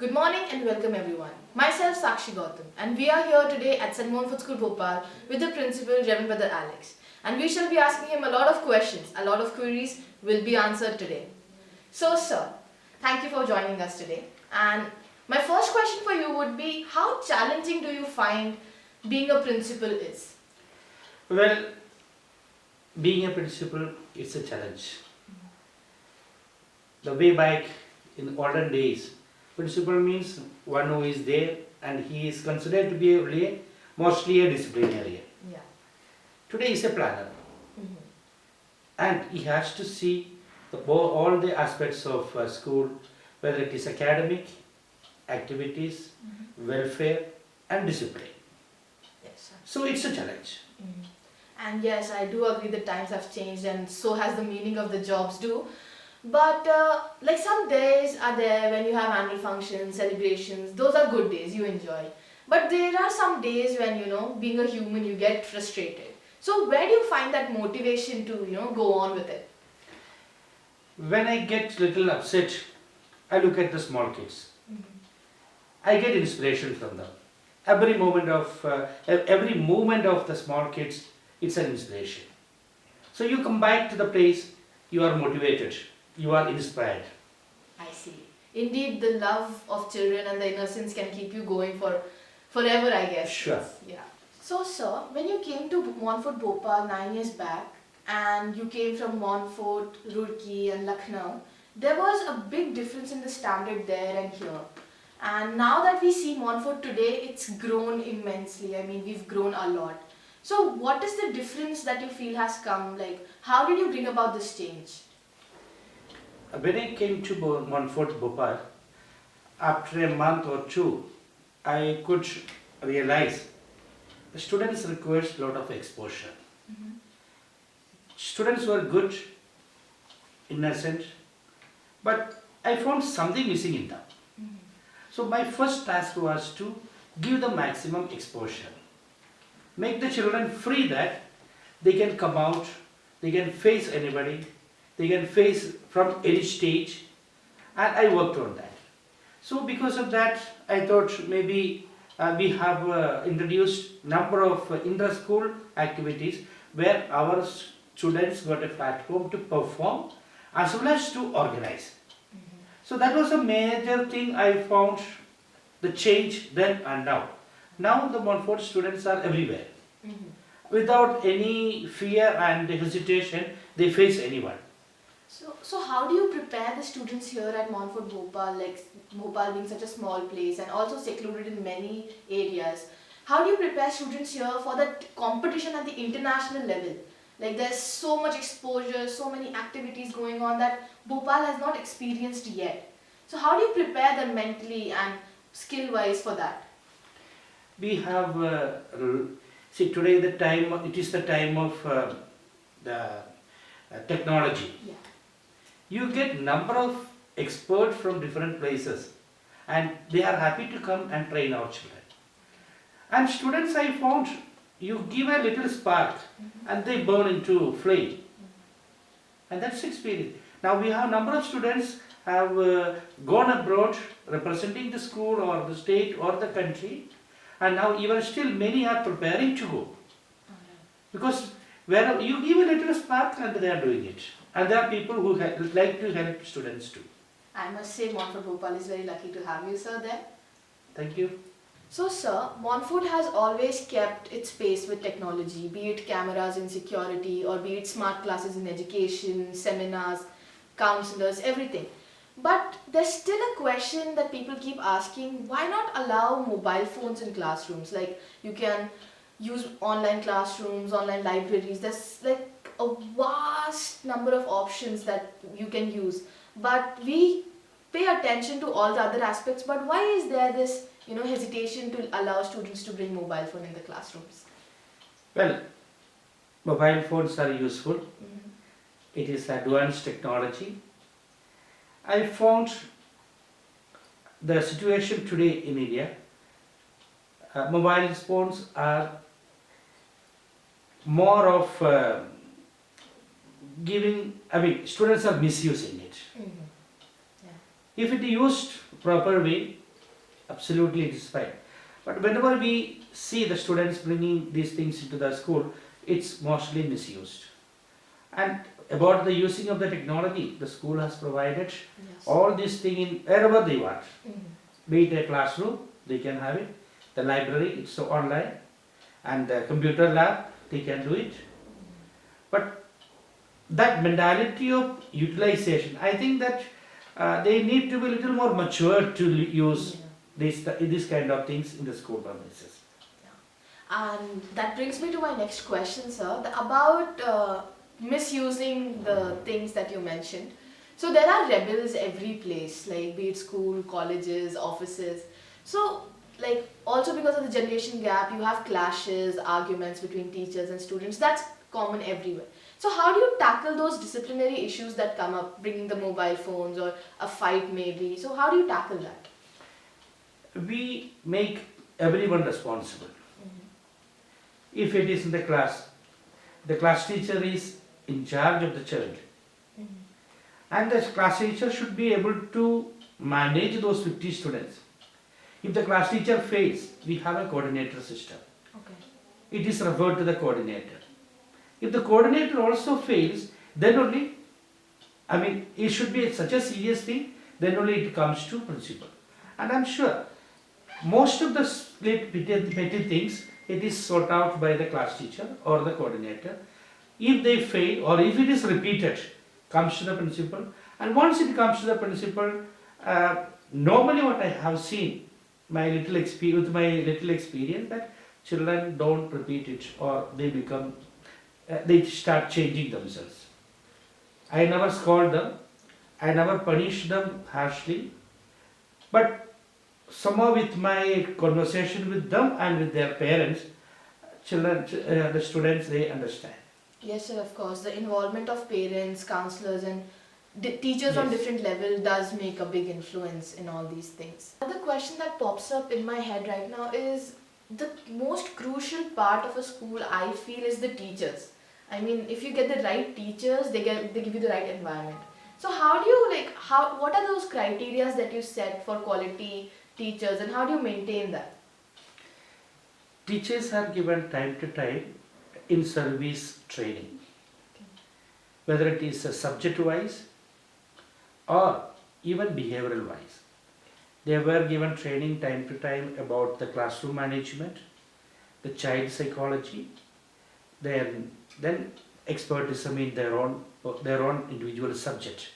Good morning and welcome everyone. Myself Sakshi Gautam and we are here today at St. Montfort School Bhopal with the principal Reverend Brother Alex, and we shall be asking him a lot of questions, a lot of queries will be answered today. So sir, thank you for joining us today, and my first question for you would be, how challenging do you find being a principal is? Well, being a principal is a challenge. The way back in olden days, principal means one who is there and he is considered to be mostly a disciplinarian. Yeah. Today is a planner Mhm. and he has to see all the aspects of school, whether it is academic, activities, welfare and discipline. Yes, sir. So it's a challenge. Mhm. And yes, I do agree the times have changed and so has the meaning of the jobs too. But like some days are there when you have annual functions, celebrations, those are good days, you enjoy. But there are some days when, being a human, you get frustrated. So where do you find that motivation to, go on with it? When I get little upset, I look at the small kids. I get inspiration from them. Every movement of the small kids, it's an inspiration. So you come back to the place, you are motivated, you are inspired. I see. Indeed, the love of children and the innocence can keep you going for forever, I guess. Sure. Yeah. So, sir, when you came to Montfort Bhopal 9 years back, and you came from Montfort, Roorkee, and Lucknow, there was a big difference in the standard there and here. And now that we see Montfort today, it's grown immensely. I mean, we've grown a lot. So, what is the difference that you feel has come? Like, how did you bring about this change? When I came to Montfort Bhopal, after a month or two, I could realize the students requires a lot of exposure. Students were good, innocent, but I found something missing in them. So my first task was to give them maximum exposure. Make the children free that they can come out, they can face anybody, they can face from any stage, and I worked on that. So because of that, I thought maybe we have introduced number of inter-school activities where our students got a platform to perform as well as to organize. So that was a major thing I found, the change then and now. Now the Montfort students are everywhere. Without any fear and hesitation, they face anyone. So how do you prepare the students here at Montfort Bhopal, like Bhopal being such a small place and also secluded in many areas? How do you prepare students here for the competition at the international level? Like there's so much exposure, so many activities going on that Bhopal has not experienced yet. So how do you prepare them mentally and skill-wise for that? We have, see today it is the time of the technology. Yeah. You get number of experts from different places and they are happy to come and train our children. And students, I found, you give a little spark and they burn into flame. And that's experience. Now we have number of students have gone abroad representing the school or the state or the country, and now even still many are preparing to go. Because where you give a little spark and they are doing it. And there are people who like to help students too. I must say Montfort Bhopal is very lucky to have you, sir, there. Thank you. So, sir, Montfort has always kept its pace with technology, be it cameras in security or be it smart classes in education, seminars, counselors, everything. But there's still a question that people keep asking, why not allow mobile phones in classrooms? Like you can use online classrooms, online libraries, there's like a vast number of options that you can use. But we pay attention to all the other aspects, but why is there this hesitation to allow students to bring mobile phone in the classrooms? Well, mobile phones are useful. It is advanced technology. I found the situation today in India, mobile phones are more of students are misusing it. If it used proper way, Absolutely, it is fine. But whenever we see the students bringing these things into the school, it's mostly misused. And about the using of the technology, the school has provided Yes. all these things in wherever they want. Mhm. Be it a classroom, they can have it. The library, it's so online. And the computer lab, they can do it. But that mentality of utilization, I think that they need to be a little more mature to use Yeah. this kind of things in the school premises. And that brings me to my next question, sir, about misusing the things that you mentioned. So there are rebels every place, like be it school, colleges, offices. So like also because of the generation gap, you have clashes, arguments between teachers and students. That's common everywhere. So how do you tackle those disciplinary issues that come up, bringing the mobile phones or a fight maybe? So how do you tackle that? We make everyone responsible. If it is in the class teacher is in charge of the child. And the class teacher should be able to manage those 50 students. If the class teacher fails, we have a coordinator system. Okay. It is referred to the coordinator. If the coordinator also fails, then only, it should be such a serious thing, then only it comes to principal. And I'm sure most of the petty things, it is sorted out by the class teacher or the coordinator. If they fail or if it is repeated, comes to the principal. And once it comes to the principal, normally what I have seen, with my little experience, that children don't repeat it or they start changing themselves. I never scold them, I never punish them harshly, but somehow with my conversation with them and with their parents, the students, they understand. Yes, sir, of course. The involvement of parents, counselors, and teachers on Yes. different levels does make a big influence in all these things. Another question that pops up in my head right now is the most crucial part of a school, I feel, is the teachers. I mean, if you get the right teachers, they give you the right environment. So how do you what are those criteria that you set for quality teachers, and how do you maintain that? Teachers are given time to time in service training, whether it is subject wise or even behavioral wise. They were given training time to time about the classroom management, the child psychology, then expertism in their own individual subject.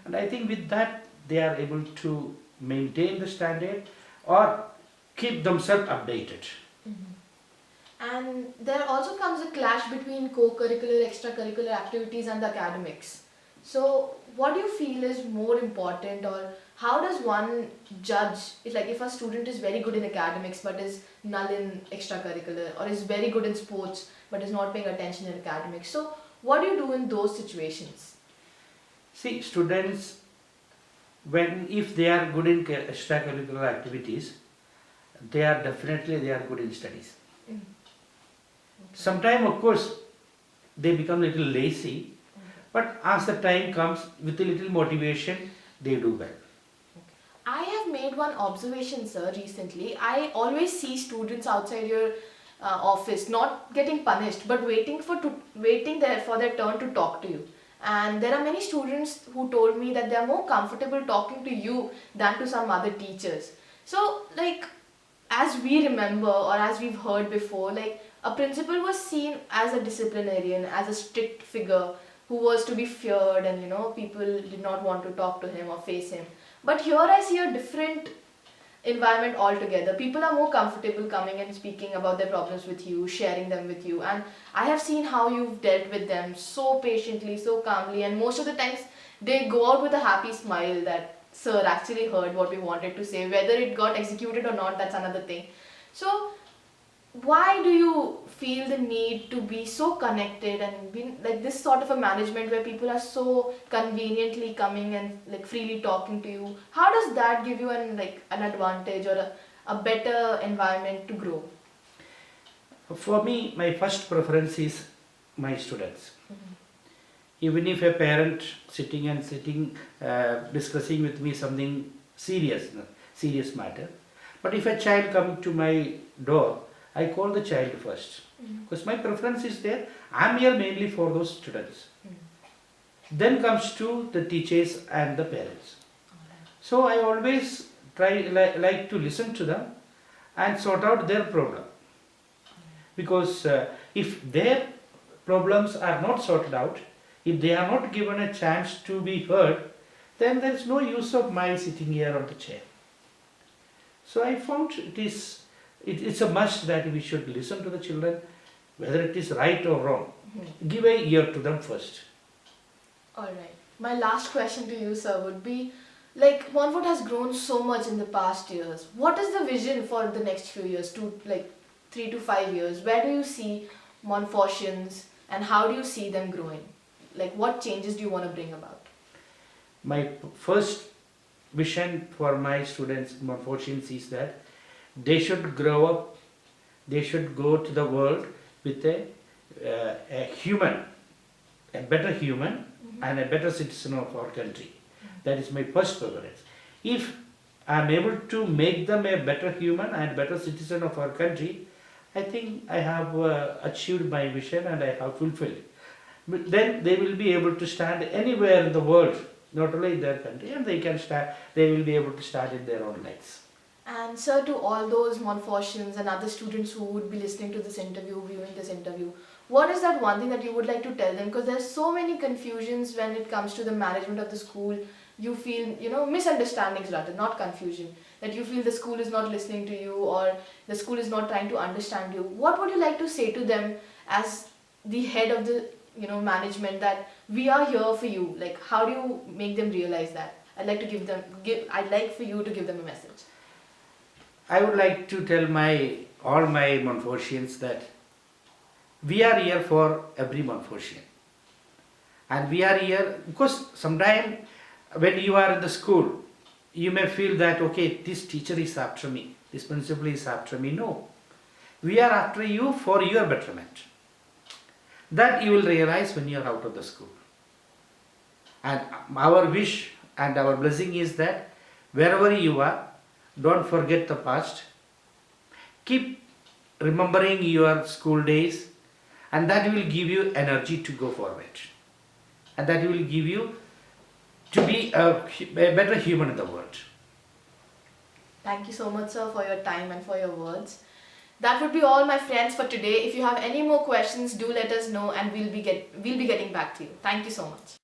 And I think with that they are able to maintain the standard or keep themselves updated. And there also comes a clash between co-curricular, extracurricular activities and the academics. So, what do you feel is more important, or how does one judge if a student is very good in academics but is null in extracurricular, or is very good in sports but is not paying attention in academics? So, what do you do in those situations? See, students, if they are good in extracurricular activities, they are good in studies. Sometimes, of course, they become a little lazy, but as the time comes, with a little motivation, they do well. I have made one observation, sir, recently. I always see students outside your office not getting punished, but waiting there for their turn to talk to you. And there are many students who told me that they are more comfortable talking to you than to some other teachers. So, as we remember or as we've heard before, a principal was seen as a disciplinarian, as a strict figure who was to be feared, and people did not want to talk to him or face him. But here I see a different environment altogether. People are more comfortable coming and speaking about their problems with you, sharing them with you, and I have seen how you've dealt with them so patiently, so calmly, and most of the times they go out with a happy smile that sir actually heard what we wanted to say. Whether it got executed or not, that's another thing. So why do you feel the need to be so connected and be this sort of a management where people are so conveniently coming and freely talking to you? How does that give you an advantage or a better environment to grow? For me, my first preference is my students. Even if a parent sitting discussing with me something serious matter, But if a child come to my door, I call the child first. Because my preference is there. I'm here mainly for those students. Then comes to the teachers and the parents. So I always try like to listen to them and sort out their problem. Because if their problems are not sorted out, if they are not given a chance to be heard, then there is no use of my sitting here on the chair. So I found it's a must that we should listen to the children, whether it is right or wrong. Give a ear to them first. Alright. My last question to you, sir, would be like Montfort has grown so much in the past years. What is the vision for the next few years, like 3 to 5 years? Where do you see Montfortians and how do you see them growing? Like what changes do you want to bring about? My first vision for my students, Montfortians, is that they should grow up, they should go to the world with a human, a better human and a better citizen of our country. That is my first preference. If I am able to make them a better human and better citizen of our country, I think I have achieved my vision and I have fulfilled it. But then they will be able to stand anywhere in the world, not only in their country, and they will be able to stand in their own legs. And sir, to all those Montfortians and other students who would be listening to this interview, viewing this interview, what is that one thing that you would like to tell them? Because there's so many confusions when it comes to the management of the school. You feel, misunderstandings rather, not confusion. That you feel the school is not listening to you or the school is not trying to understand you. What would you like to say to them as the head of the, management, that we are here for you? Like, how do you make them realize that? I'd like for you to give them a message. I would like to tell all my Montfortians that we are here for every Montfortian. And we are here because sometimes when you are in the school, you may feel that, okay, this teacher is after me, this principal is after me. No. We are after you for your betterment. That you will realize when you are out of the school. And our wish and our blessing is that wherever you are, don't forget the past. Keep remembering your school days, and that will give you energy to go forward. And that will give you to be a better human in the world. Thank you so much, sir, for your time and for your words. That would be all, my friends, for today. If you have any more questions, do let us know and we'll be getting back to you. Thank you so much.